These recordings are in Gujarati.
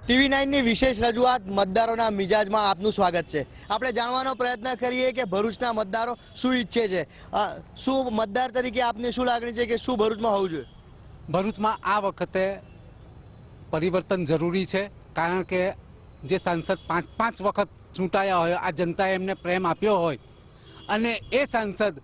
ટીવી 9 ની વિશેષ રજૂઆત મતદારોના મિજાજમાં આપનું સ્વાગત છે। આપણે જાણવાનો પ્રયત્ન કરીએ કે ભરૂચના મતદારો શું ઈચ્છે છે। શું મતદાર તરીકે આપને શું લાગણી છે કે શું ભરૂચમાં હોવું જોઈએ? ભરૂચમાં આ વખતે પરિવર્તન જરૂરી છે, કારણ કે જે સાંસદ 5 વખત ચૂંટાયા હોય, આ જનતાએ એમને પ્રેમ આપ્યો હોય અને એ સાંસદ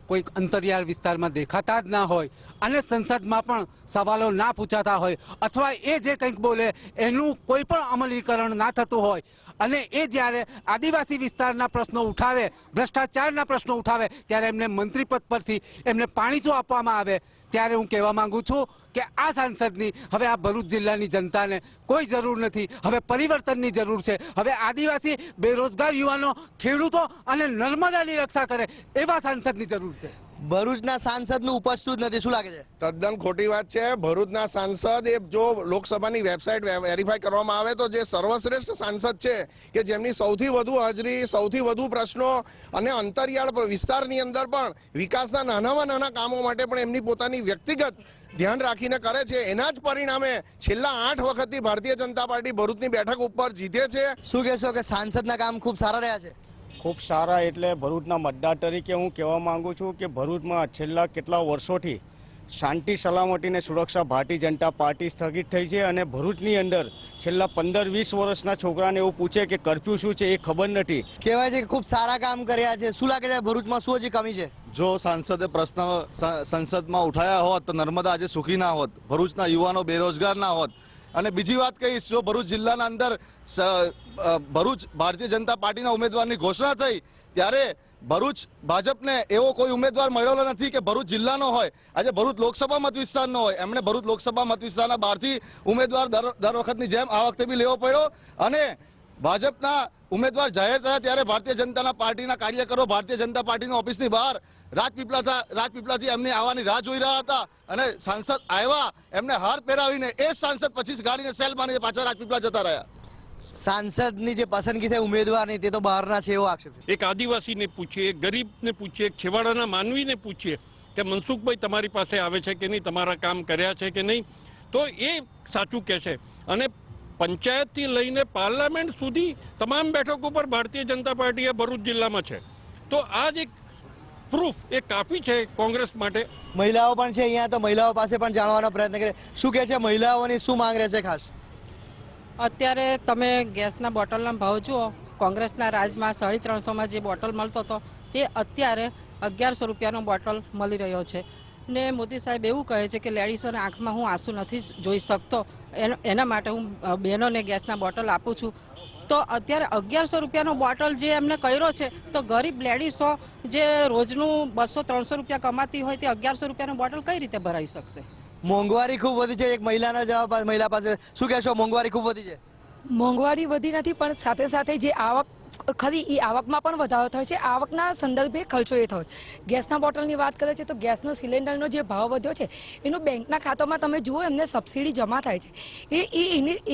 કોઈક અંતરિયાળ વિસ્તારમાં દેખાતા જ ના હોય અને સંસદમાં પણ સવાલો ના પૂછાતા હોય અથવા એ જે કંઈક બોલે એનું કોઈ પણ અમલીકરણ ના થતું હોય અને એ જ્યારે આદિવાસી વિસ્તારના પ્રશ્નો ઉઠાવે, ભ્રષ્ટાચારના પ્રશ્નો ઉઠાવે, ત્યારે એમને મંત્રીપદ પરથી એમને પાણીચું આપવામાં આવે, ત્યારે હું કહેવા માંગુ છું કે આ સાંસદની હવે આ ભરૂચ જિલ્લાની જનતાને કોઈ જરૂર નથી। હવે પરિવર્તનની જરૂર છે। હવે આદિવાસી, બેરોજગાર યુવાનો, ખેડૂતો અને નર્મદાની રક્ષા કરે એવા સાંસદની જરૂર છે। ભરૂચના સાંસદનું ઉપજતું જ નથી, શું લાગે છે? તદ્દન ખોટી વાત છે। ભરૂચના સાંસદ એ જો લોકસભાની વેબસાઇટ વેરીફાઈ કરવામાં આવે તો જે સર્વશ્રેષ્ઠ સાંસદ છે કે જેમની સૌથી વધુ હાજરી, સૌથી વધુ પ્રશ્નો અને અંતરિયાળ વિસ્તારની અંદર પણ વિકાસના નાનામાં નાના કામો માટે પણ એમની પોતાની વ્યક્તિગત ધ્યાન રાખીને કરે છે, એના જ પરિણામે છેલ્લા 8 વખતથી ભારતીય જનતા પાર્ટી ભરૂચની બેઠક ઉપર જીતે છે। શું કહેશો કે સાંસદના કામ ખૂબ સારા રહ્યા છે? ખૂબ સારા, એટલે ભરૂચના મતદાર તરીકે હું કહેવા માંગુ છું કે ભરૂચમાં છેલ્લા કેટલા વર્ષોથી શાંતિ, સલામતી અને સુરક્ષા ભારતીય જનતા પાર્ટી સ્થગિત થઈ છે અને ભરૂચની અંદર છેલ્લા 15-20 વર્ષના છોકરાને એવું પૂછે કે કર્ફ્યુ શું છે એ ખબર નથી। કહેવાય છે કે ખૂબ સારા કામ કર્યા છે, શું લાગે છે ભરૂચમાં શું હજી કમી છે? જો સાંસદે પ્રશ્ન સંસદમાં ઉઠાયા હોત તો નર્મદા આજે સુખી ના હોત, ભરૂચના યુવાનો બેરોજગાર ના હોત। અને બીજી વાત કહીશ, જો ભરૂચ જિલ્લાના અંદર ભરૂચ ભારતીય જનતા પાર્ટીના ઉમેદવારની ઘોષણા થઈ ત્યારે ભરૂચ ભાજપને એવો કોઈ ઉમેદવાર મળેલો નથી કે ભરૂચ જિલ્લાનો હોય, આજે ભરૂચ લોકસભા મત વિસ્તારનો હોય। એમણે ભરૂચ લોકસભા મત વિસ્તારના બહારથી ઉમેદવાર દર વખતની જેમ આ વખતે બી લેવો પડ્યો અને ભાજપના ઉમેદવાર જાહેર થયા ત્યારે ભારતીય જનતા પાર્ટીના કાર્યકરો ભારતીય જનતા પાર્ટીની ઓફિસની બહાર રાજપીપળાથી એમની આવવાની રાહ જોઈ રહ્યા હતા અને સાંસદ આવ્યા, એમને હાર પહેરાવીને એ સાંસદ 25 ગાડીને સેલ મારીને પાછા રાજપીપળા જતા રહ્યા। સાંસદની જે પસંદગી થઈ ઉમેદવારની તે તો બહારના છે એવો આક્ષેપ છે। એક આદિવાસીને પૂછીએ, એક ગરીબને પૂછીએ, એક છેવાડાના માનવીને પૂછીએ કે મનસુખભાઈ તમારી પાસે આવે છે કે નહીં, તમારા કામ કર્યા છે કે નહીં, તો એ સાચું કહેશે। અને પંચાયતથી લઈને પાર્લામેન્ટ સુધી તમામ બેઠકો પર ભારતીય જનતા પાર્ટી ભરૂચ જિલ્લામાં છે, તો આ જ એક પ્રૂફ એ કાફી છે કોંગ્રેસ માટે। મહિલાઓ પણ છે અહીંયા, તો મહિલાઓ પાસે પણ જાણવાનો પ્રયત્ન કરીએ, શું કહે છે મહિલાઓની શું માંગ રહેશે ખાસ? અત્યારે તમે ગેસના બોટલના ભાવ જુઓ, કોંગ્રેસના રાજમાં 350માં જે બોટલ મળતો હતો તે અત્યારે 1100 રૂપિયાનો બોટલ મળી રહ્યો છે ને મોદી સાહેબ એવું કહે છે કે લેડીઝોના આંખમાં હું આંસુ નથી જોઈ શકતો, એના માટે હું બહેનોને ગેસના બોટલ આપું છું। તો અત્યારે 1100 રૂપિયાનો બોટલ જે એમને કર્યો છે, તો ગરીબ લેડીઝો જે રોજનું 200-300 રૂપિયા કમાતી હોય તે 1100 રૂપિયાનો બોટલ કઈ રીતે ભરાઈ શકશે? મોંઘવારી ખૂબ વધી છે, એક મહિલાના જવાબ મહિલા પાસે, શું કહેશો મોંઘવારી ખૂબ વધી છે? મોંઘવારી વધી નથી, પણ સાથે સાથે જે આવક ખરી એ આવકમાં પણ વધારો થયો છે, આવકના સંદર્ભે ખર્ચો એ થયો છે। ગેસના બોટલની વાત કરે છે તો ગેસનો સિલિન્ડરનો જે ભાવ વધ્યો છે એનું બેંકના ખાતામાં તમે જુઓ એમને સબસિડી જમા થાય છે,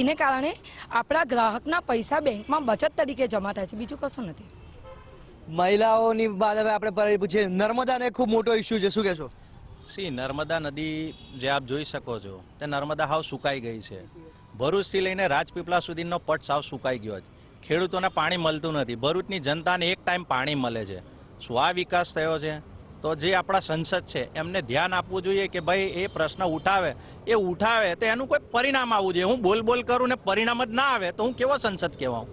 એને કારણે આપણા ગ્રાહકના પૈસા બેંકમાં બચત તરીકે જમા થાય છે, બીજું કશું નથી। મહિલાઓની વાત હવે આપણે પૂછીએ, નર્મદાનો ખૂબ મોટો ઇસ્યુ છે, શું કહેશો? નર્મદા નદી જે આપ જોઈ શકો છો તે નર્મદા હાવ સુકાઈ ગઈ છે। ભરૂચથી લઈને રાજપીપળા સુધીનો પટ સાવ સુકાઈ ગયો છે, ખેડૂતોને પાણી મળતું નથી, ભરૂચની જનતાને એક ટાઈમ પાણી મળે છે। શું આ વિકાસ થયો છે? તો જે આપણા સંસદ છે એમને ધ્યાન આપવું જોઈએ કે ભાઈ એ પ્રશ્ન ઉઠાવે તો એનું કોઈ પરિણામ આવવું જોઈએ। હું બોલ કરું ને પરિણામ જ ના આવે તો હું કેવો સંસદ કહેવાઉં?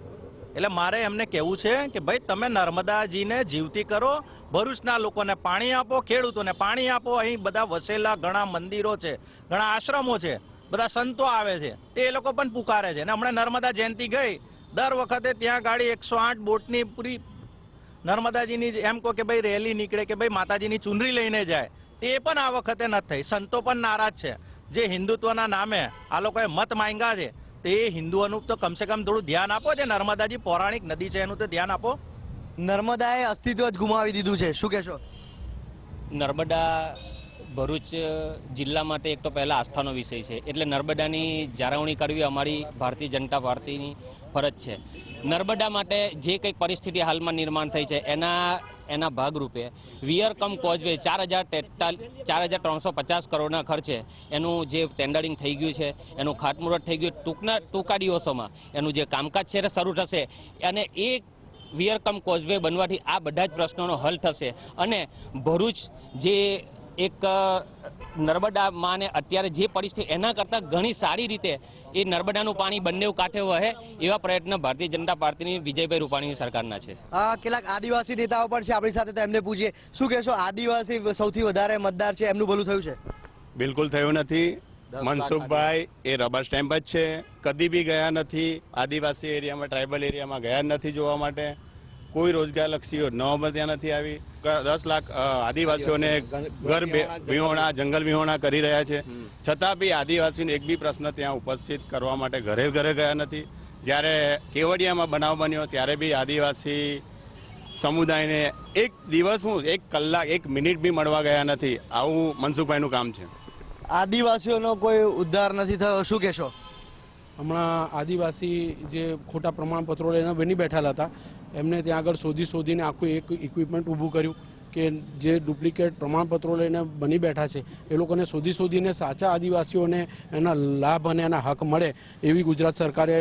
એટલે મારે એમને કહેવું છે કે ભાઈ તમે નર્મદાજીને જીવતી કરો, ભરૂચના લોકોને પાણી આપો, ખેડૂતોને પાણી આપો। અહીં બધા વસેલા ઘણા મંદિરો છે, ઘણા આશ્રમો છે, બધા સંતો આવે છે, તે એ લોકો પણ પુકારે છે। અને હમણાં નર્મદા જયંતિ ગઈ, દર વખતે ત્યાં ગાડી 108 બોટની પૂરી નર્મદાજીની એમ કહો કે ભાઈ રેલી નીકળે કે ભાઈ માતાજીની ચુનરી લઈને જાય, તે પણ આ વખતે નથી થઈ। સંતો પણ નારાજ છે, જે હિન્દુત્વના નામે આ લોકોએ મત માંગ્યા છે તો એ હિન્દુઓનું તો કમસે કમ થોડું ધ્યાન આપો। જે નર્મદાજી પૌરાણિક નદી છે એનું તો ધ્યાન આપો। નર્મદાએ અસ્તિત્વ જ ગુમાવી દીધું છે, શું કહેશો? નર્મદા ભરૂચ જિલ્લા માટે એક તો પહેલાં આસ્થાનો વિષય છે, એટલે નર્મદાની જાળવણી કરવી અમારી ભારતીય જનતા પાર્ટીની ફરજ છે. નર્મદા માટે જે કંઈક પરિસ્થિતિ હાલમાં નિર્માણ થઈ છે એના ભાગરૂપે વિયર કમ કોઝવે 4,350 કરોડના ખર્ચે એનું જે ટેન્ડરિંગ થઈ ગયું છે, એનું ખાતમુહૂર્ત થઈ ગયું, ટૂંકા દિવસોમાં એનું જે કામકાજ છે એ શરૂ થશે અને એ વિયર કમ કોઝવે બનવાથી આ બધા જ પ્રશ્નોનો હલ થશે અને ભરૂચ જે એક નર્મદામાં ને અત્યારે જે પરિસ્થિતિ એના કરતાં ઘણી સારી રીતે એ નર્મદાનું પાણી બંને કાંઠે વહે એવા પ્રયત્ન ભારતીય જનતા પાર્ટીની વિજયભાઈ રૂપાણીની સરકારના છે. કેટલાક આદિવાસી નેતાઓ પણ છે આપણી સાથે, તો એમને પૂછીએ શું કહેશો, આદિવાસી સૌથી વધારે મતદાર છે, એમનું ભલું થયું છે? બિલકુલ થયું નથી. મનસુખભાઈ એ રબર સ્ટેમ્પ જ છે, કદી બી ગયા નથી આદિવાસી એરિયામાં, ટ્રાઇબલ એરિયામાં ગયા નથી જોવા માટે. કોઈ રોજગારલક્ષી યોજનાઓ ત્યાં નથી આવી. 10 લાખ આદિવાસીઓને ઘર વિહોણા, જંગલ વિહોણા કરી રહ્યા છે, છતાં બી આદિવાસીનો એક બી પ્રશ્ન ત્યાં ઉપસ્થિત કરવા માટે ઘરે ગયા નથી. જ્યારે કેવડિયામાં બનાવ બન્યો ત્યારે બી આદિવાસી સમુદાયને એક દિવસ એક કલાક 1 મિનિટ બી મળવા ગયા નથી. આવું મનસુખભાઈનું કામ છે. આદિવાસીઓનો કોઈ ઉદ્ધાર નથી થયો, શું કહેશો? હમણાં આદિવાસી જે ખોટા પ્રમાણપત્રો લઈને બની બેઠેલા હતા એમને ત્યાં આગળ શોધીને આખું એક ઇક્વિપમેન્ટ ઊભું કર્યું કે જે ડુપ્લિકેટ પ્રમાણપત્રો લઈને બની બેઠા છે એ લોકોને શોધીને સાચા આદિવાસીઓને એના લાભ અને એના હક મળે એવી ગુજરાત સરકારે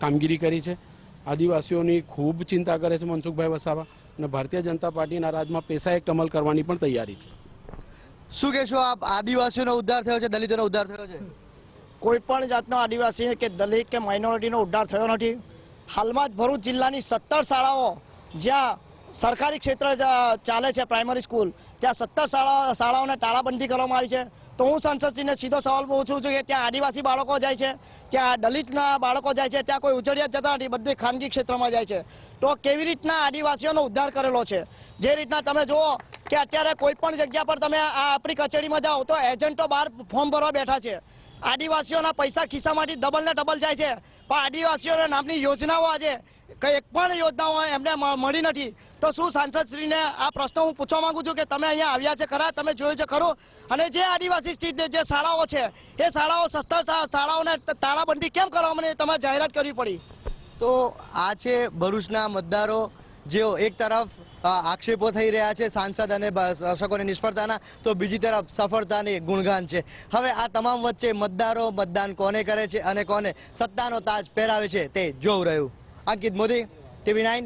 કામગીરી કરી છે. આદિવાસીઓની ખૂબ ચિંતા કરે છે મનસુખભાઈ વસાવા અને ભારતીય જનતા પાર્ટીના રાજમાં પૈસા એક્ટ અમલ કરવાની પણ તૈયારી છે. શું કહેશો આપ, આદિવાસીઓનો ઉદ્ધાર થયો છે, દલિતોનો ઉદ્ધાર થયો છે? કોઈ પણ જાતનો આદિવાસી કે દલિત કે માઇનોરિટીનો ઉદ્ધાર થયો નથી. હાલમાં જ ભરૂચ જિલ્લાની 17 શાળાઓ જ્યાં સરકારી ક્ષેત્ર ચાલે છે, પ્રાઇમરી સ્કૂલ, ત્યાં 17 શાળાઓને તાળાબંધી કરવામાં આવી છે. તો હું સંસદશ્રીને સીધો સવાલ પૂછું છું કે ત્યાં આદિવાસી બાળકો જાય છે, ત્યાં દલિતના બાળકો જાય છે, ત્યાં કોઈ ઉજળિયા જતા નથી, બધે ખાનગી ક્ષેત્રમાં જાય છે. તો કેવી રીતના આદિવાસીઓનો ઉદ્ધાર કરેલો છે? જે રીતના તમે જુઓ કે અત્યારે કોઈ પણ જગ્યા પર તમે આ આપણી કચેરીમાં જાઓ તો એજન્ટો બહાર ફોર્મ ભરવા બેઠા છે. આદિવાસીઓના પૈસા ખિસ્સામાંથી ડબલ ને ડબલ જાય છે, પણ આદિવાસીઓના નામની યોજનાઓ આજે એક પણ યોજનાઓ એમને મળી નથી. તો શું સાંસદશ્રીને આ પ્રશ્ન હું પૂછવા માંગુ છું કે તમે અહીંયા આવ્યા છે ખરા, તમે જોયું છે ખરું? અને જે આદિવાસી સ્થિત જે શાળાઓ છે એ શાળાઓ શાળાઓને તાળાબંધી કેમ કરવામાં તમારે જાહેરાત કરવી પડી? તો આ છે ભરૂચના મતદારો, જેઓ એક તરફ આક્ષેપો થઈ રહ્યા છે સાંસદ અને શાસકોની નિષ્ફળતાના, તો બીજી તરફ સફળતાની ગુણગાન છે. હવે આ તમામ વચ્ચે મતદારો મતદાન કોને કરે છે અને કોને સત્તાનો તાજ પહેરાવે છે તે જોવું રહ્યું. અંકિત મોદી, TV9.